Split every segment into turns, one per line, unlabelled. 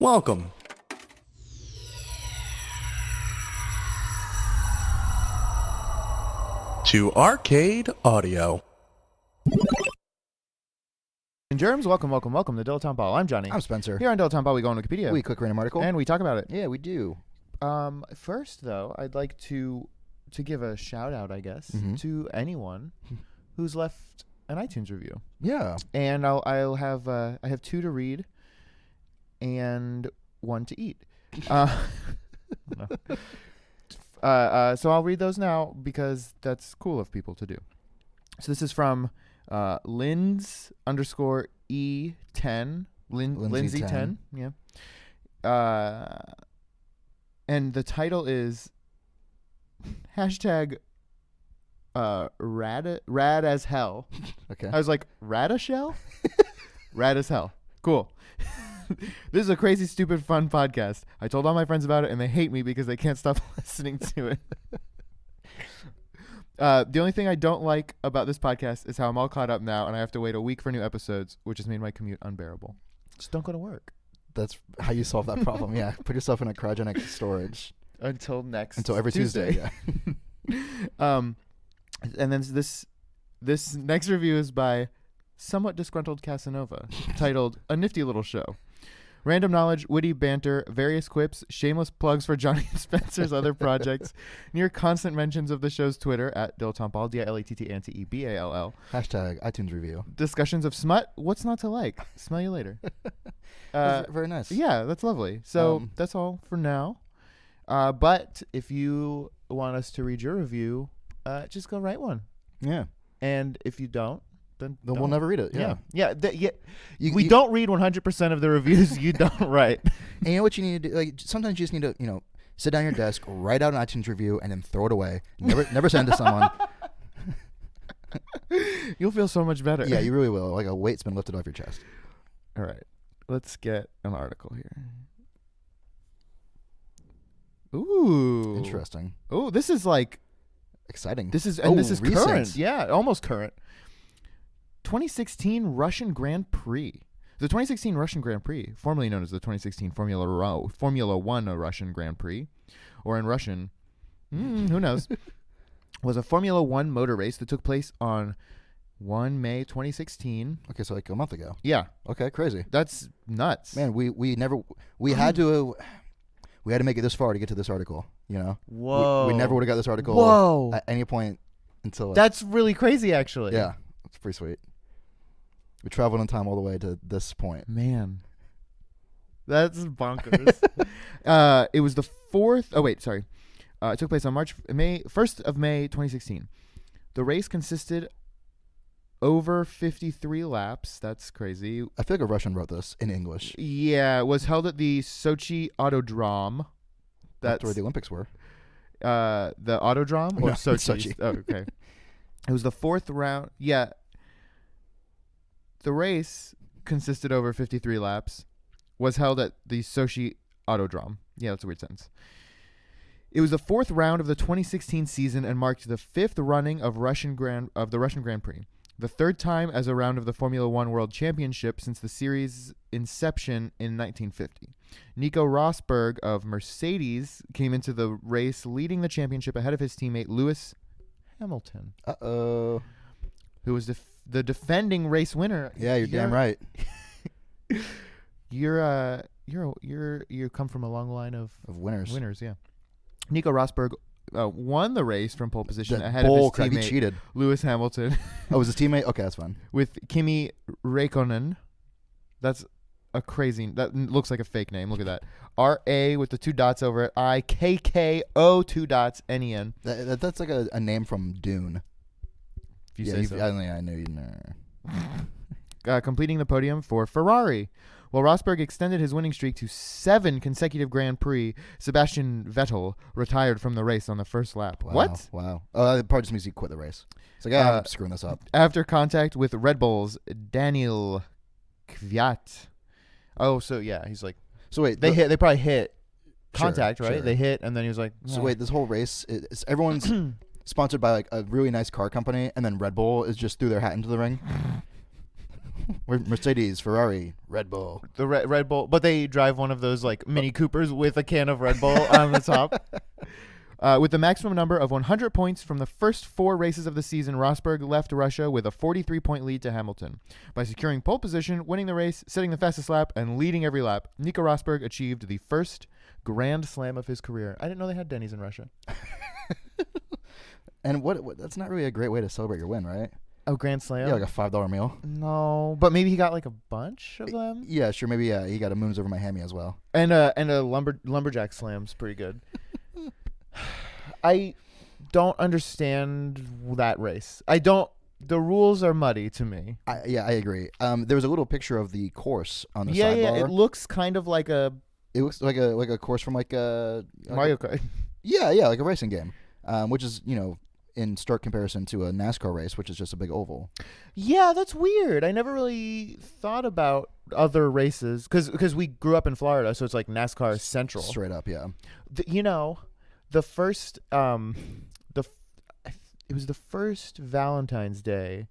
Welcome to Arcade Audio.
And germs, welcome to Dilettante Ball. I'm Johnny.
I'm Spencer.
Here on Dilettante Ball, we go on Wikipedia.
We click random article.
And we talk about it.
Yeah, we do.
First, though, I'd like to give a shout-out, I guess, to anyone who's left an iTunes review.
Yeah.
And I'll have I have 2 to read and 1 to eat. So I'll read those now because that's cool of people to do. So this is from Linz_E10. Lindsay 10. Yeah. And the title is hashtag rad as hell.
Okay.
I was like, rad a shell? Rad as hell. Cool. This is a crazy, stupid, fun podcast. I told all my friends about it, and they hate me because they can't stop listening to it. The only thing I don't like about this podcast is how I'm all caught up now, and I have to wait a week for new episodes, which has made my commute unbearable. Just don't go to work.
That's how you solve that problem. Yeah. Put yourself in a cryogenic storage.
Until
every Tuesday. Yeah.
And then this next review is by somewhat disgruntled Casanova, titled "A Nifty Little Show." Random knowledge, witty banter, various quips, shameless plugs for Johnny and Spencer's other projects, near constant mentions of the show's Twitter at Dilettanteball, DILETTANTEBALL.
Hashtag iTunes review.
Discussions of smut, what's not to like? Smell you later.
Very nice.
Yeah, that's lovely. So that's all for now. But if you want us to read your review, just go write one.
Yeah.
And if you don't, then
we'll never read it. Yeah.
We don't read 100% of the reviews you don't write.
And you know what you need to do? Like, sometimes you just need to, sit down at your desk, write out an iTunes review, and then throw it away. Never send it to someone.
You'll feel so much better.
Yeah, you really will. Like a weight's been lifted off your chest.
All right. Let's get an article here. Ooh.
Interesting.
Oh, this is like
exciting.
This is
recent.
current. Yeah, almost current. 2016 Russian Grand Prix. The 2016 Russian Grand Prix, formerly known as the 2016 Formula One Russian Grand Prix, or in Russian, who knows, was a Formula One motor race that took place on 1 May 2016.
Okay, so like a month ago.
Yeah.
Okay, crazy.
That's nuts.
Man, we had to make it this far to get to this article,
Whoa.
We never would have got this article at any point until...
That's really crazy, actually.
Yeah, it's pretty sweet. We traveled in time all the way to this point.
Man. That's bonkers. It was the 4th... Oh, wait, sorry. It took place on 1st of May 2016. The race consisted over 53 laps. That's crazy.
I feel like a Russian wrote this in English.
Yeah, it was held at the Sochi Autodrome.
That's where the Olympics were.
The Autodrome or
no,
Sochi? Oh, okay. It was the 4th round. Yeah. The race consisted over 53 laps, was held at the Sochi Autodrome. Yeah, that's a weird sentence. It was the 4th round of the 2016 season and marked the 5th running of the Russian Grand Prix. The 3rd time as a round of the Formula One World Championship since the series' inception in 1950. Nico Rosberg of Mercedes came into the race leading the championship ahead of his teammate Lewis Hamilton.
Uh-oh.
Who was the defending race winner.
Yeah, you're damn right.
You come from a long line of
winners.
Winners, yeah. Nico Rosberg won the race from pole position ahead
of
his
his teammate.
He
cheated.
Lewis Hamilton.
Oh, was his teammate? Okay, that's fine.
With Kimi Räikkönen. That's that looks like a fake name. Look at that. R-A with the 2 dots over it. I-K-K-O 2 dots N-E-N.
That's like a name from Dune.
If you say so.
I know you know.
Completing the podium for Ferrari. While Rosberg extended his winning streak to 7 consecutive Grand Prix, Sebastian Vettel retired from the race on the first lap.
Wow,
what?
Wow. That probably just means he quit the race. It's like, I'm screwing this up.
After contact with Red Bull's Daniel Kvyat. Oh, so yeah, he's like...
So wait.
They probably hit contact, right?
Sure.
They hit, and then he was like...
So wait, this whole race, everyone's sponsored by like a really nice car company, and then Red Bull is just threw their hat into the ring? We're Mercedes, Ferrari, Red Bull.
The Red Bull, but they drive one of those like Mini Coopers with a can of Red Bull on the top. With the maximum number of 100 points from the first 4 races of the season, Rosberg left Russia with a 43-point lead to Hamilton. By securing pole position, winning the race, setting the fastest lap, and leading every lap, Nico Rosberg achieved the first Grand Slam of his career. I didn't know they had Denny's in Russia.
And what? That's not really a great way to celebrate your win, right?
Oh, Grand Slam?
Yeah, like a $5 meal.
No, but maybe he got like a bunch of them.
Yeah, sure. Maybe he got a Moons Over Miami as well.
And a lumberjack slam's pretty good. I don't understand that race. The rules are muddy to me.
I agree. There was a little picture of the course on the sidebar.
Yeah, it looks kind of like a...
It looks like a course from like a...
Mario Kart.
Yeah, like a racing game, which is, in stark comparison to a NASCAR race, which is just a big oval.
Yeah, that's weird. I never really thought about other races because we grew up in Florida, so it's like NASCAR Central.
Straight up, yeah.
The first it was the first Valentine's Day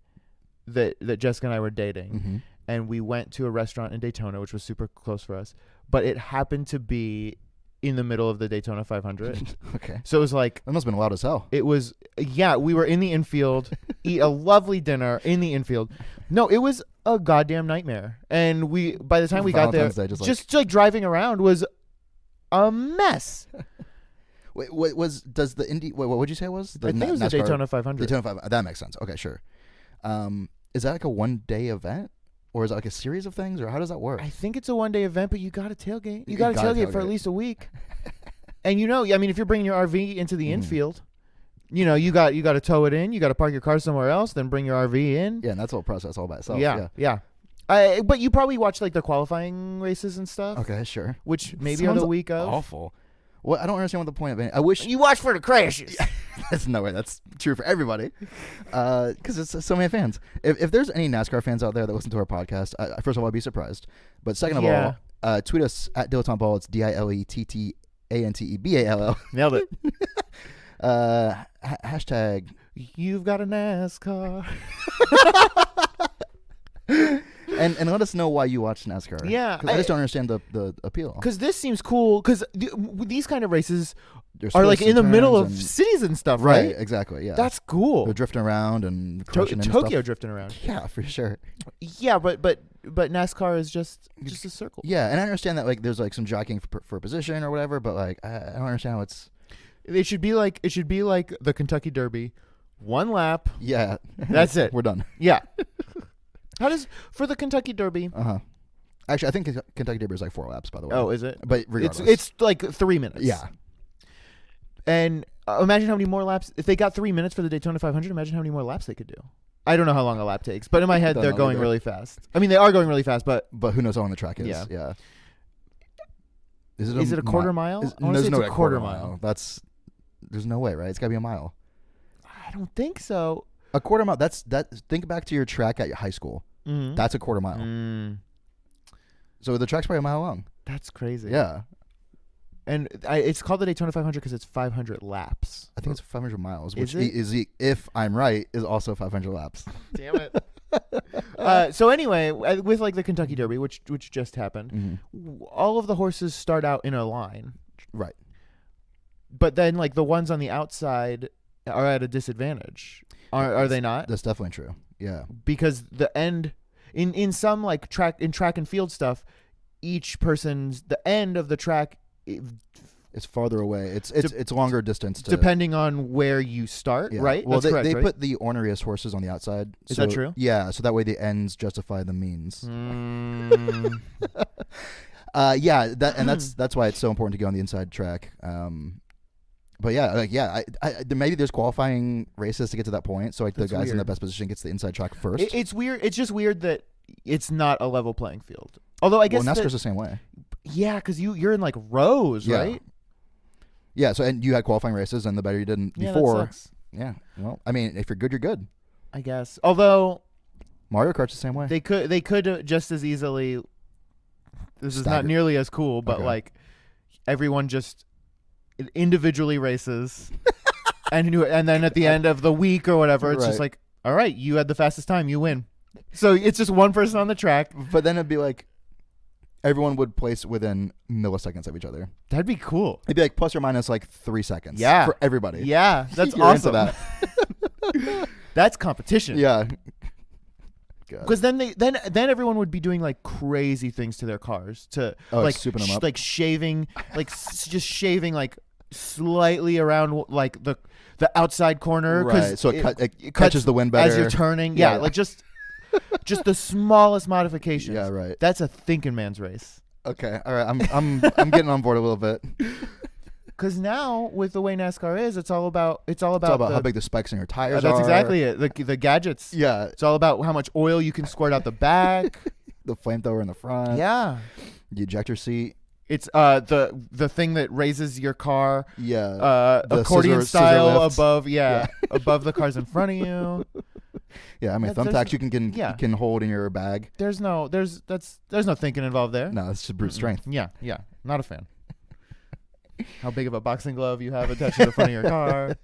that Jessica and I were dating, and we went to a restaurant in Daytona, which was super close for us, but it happened to be in the middle of the Daytona 500.
Okay.
So it was like...
That must have been loud as hell.
It was... Yeah, we were in the infield, eat a lovely dinner in the infield. No, it was a goddamn nightmare. And by the time we got there,
Day,
just driving around was a mess.
Wait, what would you say it was?
I think it was the Daytona 500.
Daytona 500. That makes sense. Okay, sure. Is that like a one-day event? Or is it like a series of things? Or how does that work?
I think it's a one-day event, but you got to tailgate. You got to tailgate for at least a week. And if you're bringing your RV into the infield, you got to tow it in. You got to park your car somewhere else, then bring your RV in.
Yeah, and that's a whole process all by itself.
Yeah. But you probably watch like the qualifying races and stuff.
Okay, sure.
Which maybe are the week of.
Awful. Well, I don't understand what the point of it. I wish
you watch for the crashes.
There's no way that's true for everybody, because it's so many fans. If there's any NASCAR fans out there that listen to our podcast, first of all, I'd be surprised. But second of all, tweet us at Dilettanteball. It's DILETTANTEBALL.
Nailed it.
Hashtag
you've got a NASCAR.
And let us know why you watch NASCAR.
Yeah.
I just don't understand the appeal.
Because this seems cool. Because these kind of races are like in the middle of cities and stuff, right?
Right, exactly, yeah.
That's cool.
They're drifting around and crushing and
Tokyo
stuff.
drifting around.
Yeah, for sure.
Yeah, but NASCAR is just a circle.
Yeah, and I understand that like there's like some jockeying for position or whatever, but like I don't understand how it's...
It should be like the Kentucky Derby. One lap.
Yeah.
That's it.
We're done.
Yeah. For the Kentucky Derby?
Actually, I think Kentucky Derby is like 4 laps, by the way.
Oh, is it?
But regardless,
it's like 3 minutes.
Yeah.
And imagine how many more laps if they got 3 minutes for the Daytona 500. Imagine how many more laps they could do. I don't know how long a lap takes, but in my head they're going really fast. I mean, they are going really fast, but
who knows how long the track is?
Yeah.
Is it a
quarter mile?
There's no
a quarter mile.
There's no way, right? It's got to be a mile.
I don't think so.
A quarter mile. Think back to your track at high school.
Mm-hmm.
That's a quarter mile. So the track's probably a mile long.
That's crazy.
Yeah.
And it's called the Daytona 500 because it's 500 laps.
I think it's 500 miles, which
is
if I'm right, is also 500 laps.
Damn it. So anyway, with like the Kentucky Derby, which just happened, all of the horses start out in a line.
Right.
But then like the ones on the outside are at a disadvantage. Are they not?
That's definitely true. Yeah.
Because the end in some like track and field stuff, the end of the track
it's farther away. It's longer distance
depending on where you start, right?
Well,
That's correct,
they
right?
put the orneriest horses on the outside.
Is that true?
Yeah, so that way the ends justify the means. That's why it's so important to go on the inside track. But maybe there's qualifying races to get to that point. So like the guys in the best position gets the inside track first.
It's weird. It's just weird that it's not a level playing field. Although I guess
NASCAR's the same way.
Yeah, because you're in like rows, right?
Yeah. So and you had qualifying races, and the better you did before.
That sucks.
Yeah. Well, I mean, if you're good, you're good.
I guess. Although
Mario Kart's the same way.
They could just as easily. This is not nearly as cool, but like everyone just individually races, and then at the end of the week or whatever, it's just like, all right, you had the fastest time, you win. So it's just one person on the track.
But then it'd be like everyone would place within milliseconds of each other.
That'd be cool.
It'd be like plus or minus like 3 seconds.
Yeah.
For everybody.
Yeah, that's
You're into
awesome.
that.
That's competition.
Yeah.
Because then everyone would be doing like crazy things to their cars to like
souping them up.
like shaving, like just shaving like slightly around like the outside corner.
Right. So it
cuts
catches the wind better
as you're turning. Yeah, like just the smallest modifications.
Yeah, right.
That's a thinking man's race.
Okay. All right. I'm getting on board a little bit.
Because now with the way NASCAR is, it's all about
how big the spikes in your tires are.
That's exactly it. The gadgets.
Yeah.
It's all about how much oil you can squirt out the back.
The flamethrower in the front.
Yeah.
The ejector seat.
It's the thing that raises your car.
Yeah.
Accordion
scissor
style
lifts.
above. Yeah. Above the cars in front of you.
Yeah. I mean, thumbtacks you can hold in your bag.
There's no thinking involved there.
No, it's just brute strength.
Yeah. Not a fan. How big of a boxing glove you have attached to the front of your car.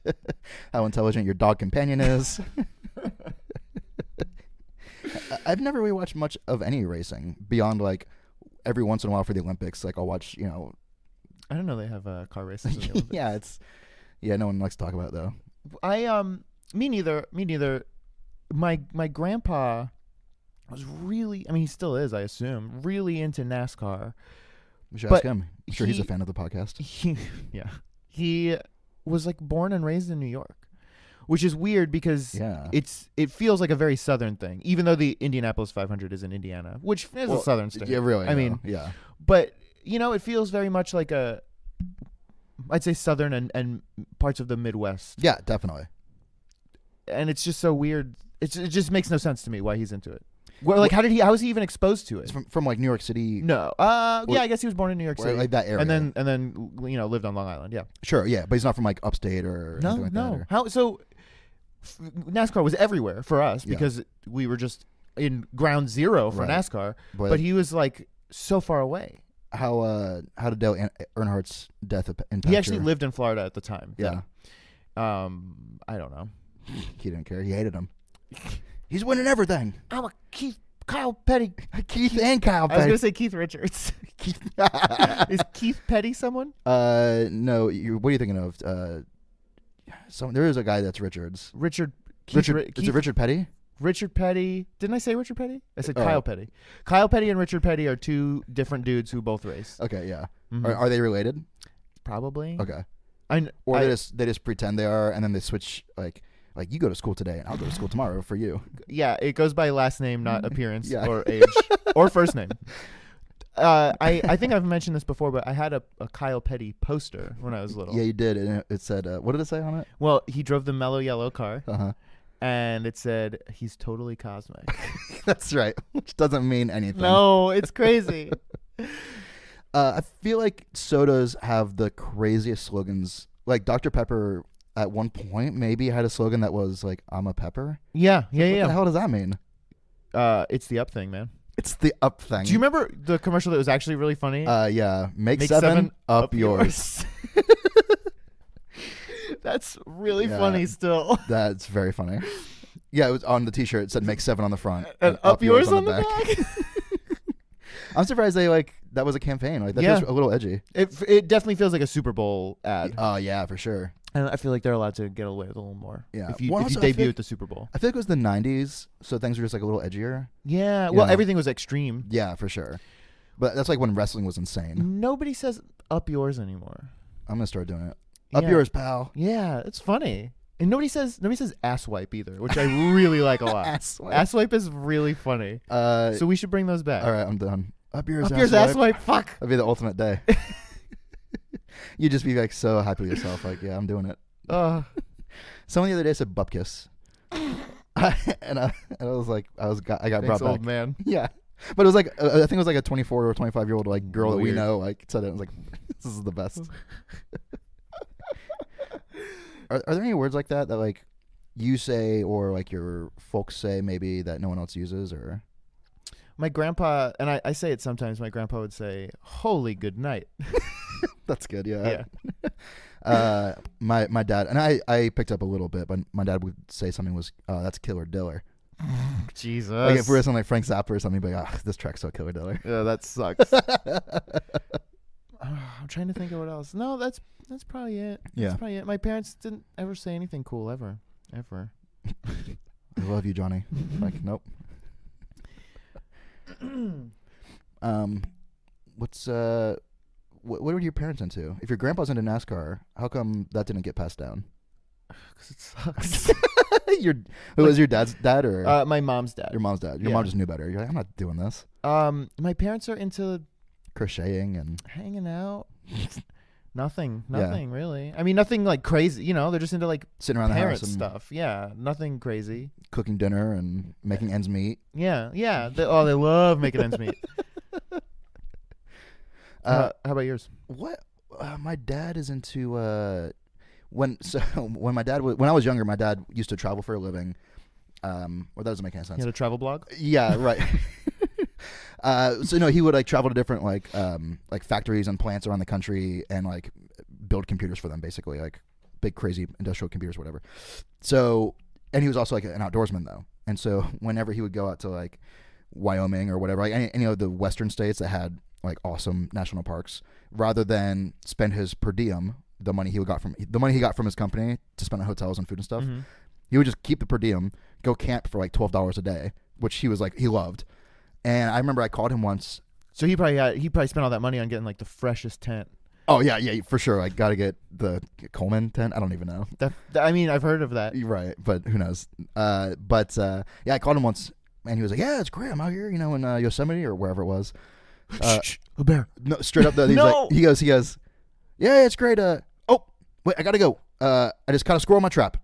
How intelligent your dog companion is. I've never really watched much of any racing beyond like every once in a while for the Olympics. Like I'll watch,
I don't know they have car races in the Olympics.
no one likes to talk about it though.
Me neither. My grandpa was really, I mean he still is, I assume, really into NASCAR.
We should ask him. I'm sure he's a fan of the podcast.
He was like born and raised in New York, which is weird because it feels like a very southern thing, even though the Indianapolis 500 is in Indiana, which is a southern state.
Yeah, really.
I mean,
yeah.
But it feels very much like I'd say southern and parts of the Midwest.
Yeah, definitely.
And it's just so weird. It just makes no sense to me why he's into it. Well, like, how was he even exposed to it?
From like New York City?
No. Yeah, I guess he was born in New York City.
Like that area.
And then lived on Long Island, yeah.
Sure, yeah. But he's not from like upstate or anything like that.
How so NASCAR was everywhere for us because we were just in ground zero for NASCAR, but he was like so far away.
How did Dale Earnhardt's death impact?
He actually lived in Florida at the time.
Yeah.
I don't know.
He didn't care. He hated him. He's winning everything.
I'm a Kyle Petty.
Keith and Kyle Petty.
I was going to say Keith Richards. Is Keith Petty someone?
No. What are you thinking of? There is a guy that's Richards.
Richard.
Is it Richard Petty?
Richard Petty. Didn't I say Richard Petty? I said Kyle Petty. Kyle Petty and Richard Petty are two different dudes who both race.
Okay, yeah.
Mm-hmm.
Are they related?
Probably.
Okay. They just pretend they are, and then they switch like you go to school today, and I'll go to school tomorrow for you.
Yeah, it goes by last name, not appearance or age or first name. I think I've mentioned this before, but I had a Kyle Petty poster when I was little.
Yeah, you did, and it said, what did it say on it?
Well, he drove the mellow yellow car.
Uh-huh.
And it said, he's totally cosmic.
That's right, which doesn't mean anything.
No, it's crazy.
I feel like sodas have the craziest slogans. Like Dr. Pepper at one point maybe had a slogan that was like, I'm a pepper.
Yeah.
What the hell does that mean?
It's the up thing, man.
It's the up thing.
Do you remember the commercial that was actually really funny?
Yeah. Make seven up yours.
That's really funny still.
That's very funny. Yeah, it was on the t-shirt. It said make 7 on the front.
And up yours on the back.
I'm surprised that was a campaign. Like that feels a little edgy.
It definitely feels like a Super Bowl ad.
Oh yeah, for sure.
And I feel like they're allowed to get away with a little more.
Yeah.
If you debut at the Super Bowl.
I feel like it was the 90s, so things were just like a little edgier.
Yeah. Well, everything was extreme.
Yeah, for sure. But that's like when wrestling was insane.
Nobody says up yours anymore.
I'm gonna start doing it. Up yours, pal.
Yeah, it's funny. And nobody says ass wipe either, which I really like a lot. Ass wipe is really funny. So we should bring those back.
All right, I'm done. Up yours,
ass wipe. Fuck.
That'd be the ultimate day. You'd just be like so happy with yourself. Like, yeah, I'm doing it. Someone the other day said butt kiss. and I was like, I got brought back.
Old man.
Yeah. But it was like, I think it was like a 24 or 25-year-old like girl that we know like said it. I was like, this is the best. Are there any words like that like you say or like your folks say maybe that no one else uses? Or
my grandpa, and I say it sometimes, my grandpa would say, holy good night.
That's good. Yeah. My dad, and I picked up a little bit, but my dad would say something was, that's killer diller.
Jesus.
Like if we were something like Frank Zappa or something, you'd be like, this track's so killer, Diller.
Yeah, that sucks. I'm trying to think of what else. No, that's probably it.
Yeah.
That's probably it. My parents didn't ever say anything cool ever.
I love you, Johnny. Like, nope. What's what were your parents into? If your grandpa's into NASCAR, how come that didn't get passed down?
Because it sucks.
Who was your dad's dad or
my mom's dad?
your mom's dad? Your mom just knew better. You're like, I'm not doing this.
My parents are into
Crocheting and
hanging out. Nothing really. I mean, nothing like crazy. You know, they're just into like
sitting around the
parent
house and
stuff. Yeah, nothing crazy.
cooking dinner and making ends meet.
Yeah. They love making ends meet. How about yours?
What? My dad is into when I was younger, my dad used to travel for a living. Well, that doesn't make any sense.
You had a travel blog?
Yeah, right. So no, he would like travel to different like factories and plants around the country and like build computers for them, basically like big crazy industrial computers, whatever. So, and he was also like an outdoorsman though, and so whenever he would go out to like Wyoming or whatever, like any of the western states that had like awesome national parks, rather than spend his per diem, the money he got from his company to spend on hotels and food and stuff, he would just keep the per diem, go camp for like $12 a day, which he loved. And I remember I called him once.
So he probably spent all that money on getting like the freshest tent.
Oh yeah, for sure. Like, got to get the Coleman tent. I don't even know.
I mean, I've heard of that.
You're right, but who knows? Yeah, I called him once, and he was like, "Yeah, it's great. I'm out here, in Yosemite or wherever it was."
A bear.
No, straight up though. He's like, he goes, "Yeah, it's great. Oh, wait, I gotta go. I just caught a squirrel in my trap."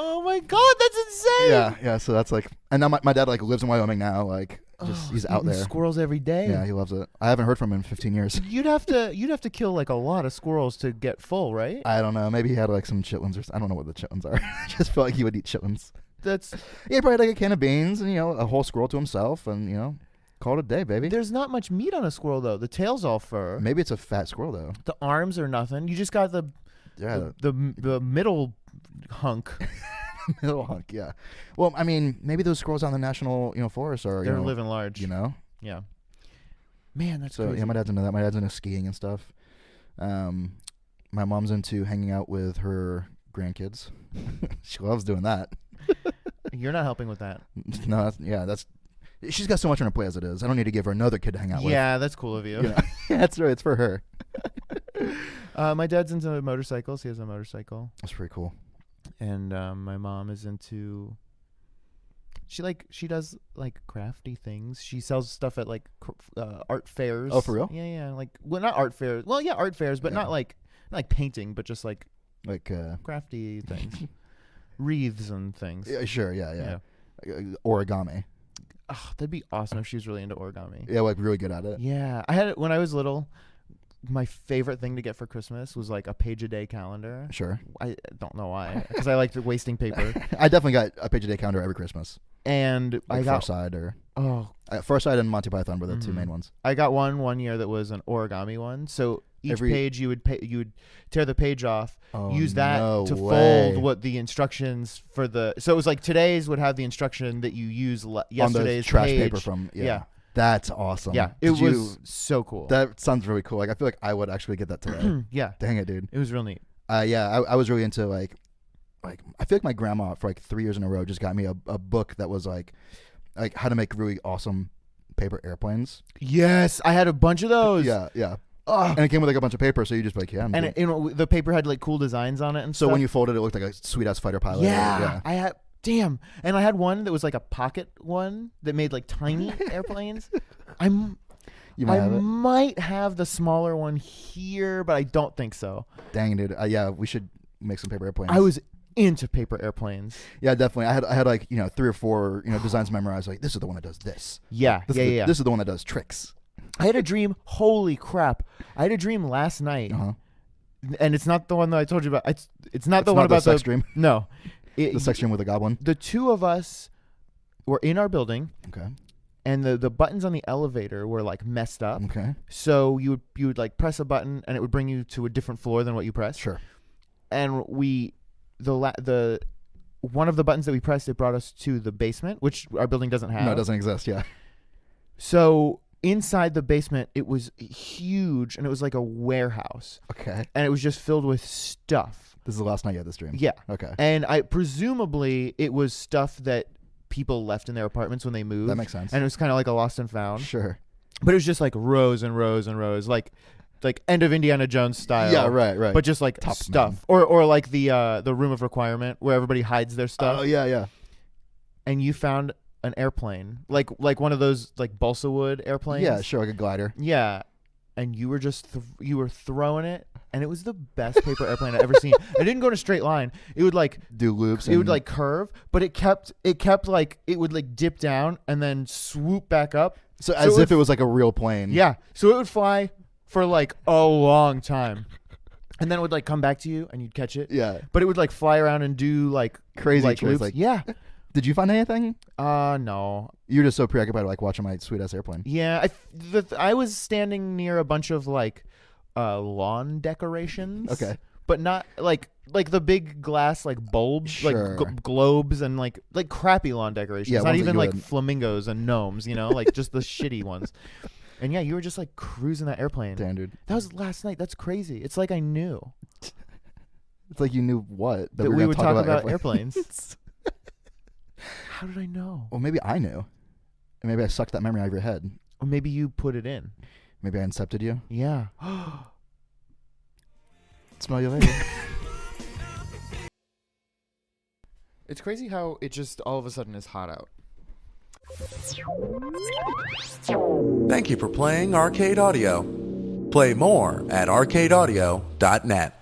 Oh my God, that's insane.
Yeah. So that's like, and now my dad like lives in Wyoming now. Like, he's out there.
Squirrels every day.
Yeah, he loves it. I haven't heard from him in 15 years.
You'd have to kill like a lot of squirrels to get full, right?
I don't know. Maybe he had like some chitlins or I don't know what the chitlins are. I just felt like he would eat chitlins.
That's
he probably had like a can of beans and a whole squirrel to himself and call it a day, baby.
There's not much meat on a squirrel though. The tail's all fur.
Maybe it's a fat squirrel though.
The arms are nothing. You just got the middle hunk.
Middle hunk, yeah. Well, I mean, maybe those squirrels on the national, forest are
they're living large.
Yeah.
Man, that's
so
crazy.
Yeah. My dad's into that. My dad's into skiing and stuff. My mom's into hanging out with her grandkids. She loves doing that.
You're not helping with that.
No, she's got so much on her plate as it is. I don't need to give her another kid to hang out with.
Yeah, that's cool of you.
Yeah, that's right. It's for her.
My dad's into motorcycles. He has a motorcycle.
That's pretty cool.
And my mom is into. She does like crafty things. She sells stuff at like art fairs.
Oh, for real?
Yeah. Like, well, not art fairs. Well, yeah, art fairs, but not like painting, but just like crafty things, wreaths and things.
Yeah, sure. Yeah. Origami.
Oh, that'd be awesome if she was really into origami.
Yeah, like really good at it.
Yeah, I had it when I was little. My favorite thing to get for Christmas was like a page-a-day calendar.
Sure.
I don't know why, because I liked wasting paper.
I definitely got a page-a-day calendar every Christmas.
And
like
I got
Farside or
Farside
and Monty Python were the two main ones.
I got one year that was an origami one. So each page you would tear the page off, use that to fold what the instructions for the. So it was like today's would have the instruction that you use yesterday's
on the trash
page.
paper from yeah. That's awesome.
Yeah, it was so cool.
That sounds really cool. Like I feel like I would actually get that today.
Yeah.
Dang it, dude.
It was real neat.
I was really into like I feel like my grandma for like 3 years in a row just got me a book that was like how to make really awesome paper airplanes.
Yes, I had a bunch of those.
Yeah. And it came with like a bunch of paper, so you just like
the paper had like cool designs on it and
so
stuff.
when you folded it looked like a sweet ass fighter pilot.
Yeah. I had. Damn. And I had one that was like a pocket one that made like tiny airplanes. I might have the smaller one here, but I don't think so.
Dang, dude. Yeah, we should make some paper airplanes.
I was into paper airplanes.
Yeah, definitely. I had like 3 or 4 designs memorized. Like, this is the one that does this.
Yeah.
This is the one that does tricks.
I had a dream. Holy crap! I had a dream last night, and it's not the one that I told you about. It's not the one about
the sex dream.
No.
The sex dream with the goblin.
The two of us were in our building.
Okay.
and the buttons on the elevator were like messed up.
Okay.
So you would like press a button and it would bring you to a different floor than what you pressed.
Sure.
And the one of the buttons that we pressed, it brought us to the basement, which our building doesn't have.
No, it doesn't exist. Yeah.
So inside the basement, it was huge, and it was like a warehouse.
Okay.
And it was just filled with stuff.
This is the last night you had this dream.
Yeah.
Okay.
And presumably it was stuff that people left in their apartments when they moved.
That makes sense.
And it was kind of like a lost and found.
Sure.
But it was just like rows and rows and rows, like end of Indiana Jones style.
Yeah. Right.
But just like
Top
stuff, or like the room of requirement where everybody hides their stuff.
Oh yeah.
And you found an airplane, like one of those like balsa wood airplanes.
Yeah. Sure. Like a glider.
Yeah. And you were just you were throwing it, and it was the best paper airplane I've ever seen. It didn't go in a straight line. It would like
Do loops.
it would like curve, but it kept like it would like dip down and then swoop back up.
So as if it was like a real plane.
Yeah. So it would fly for like a long time, and then it would like come back to you, and you'd catch it.
Yeah.
But it would like fly around and do like
Crazy
like
tricks,
loops.
like-
Yeah.
Did you find anything?
No.
You're just so preoccupied like watching my sweet ass airplane.
Yeah. I was standing near a bunch of like lawn decorations.
Okay.
But not like the big glass like bulbs,
Sure.
like globes, and like crappy lawn decorations.
Yeah,
Not
ones that
even
you
like
wouldn't-
flamingos and gnomes, like just the shitty ones. And yeah, you were just like cruising that airplane.
Damn, dude.
That was last night. That's crazy. It's like I knew
It's like you knew what?
that
were
we
gonna
would talk about
airplanes.
airplanes. How did I know?
Well, maybe I knew. And maybe I sucked that memory out of your head.
Or maybe you put it in.
Maybe I incepted you.
Yeah.
Smell you later.
It's crazy how it just all of a sudden is hot out.
Thank you for playing Arcade Audio. Play more at arcadeaudio.net.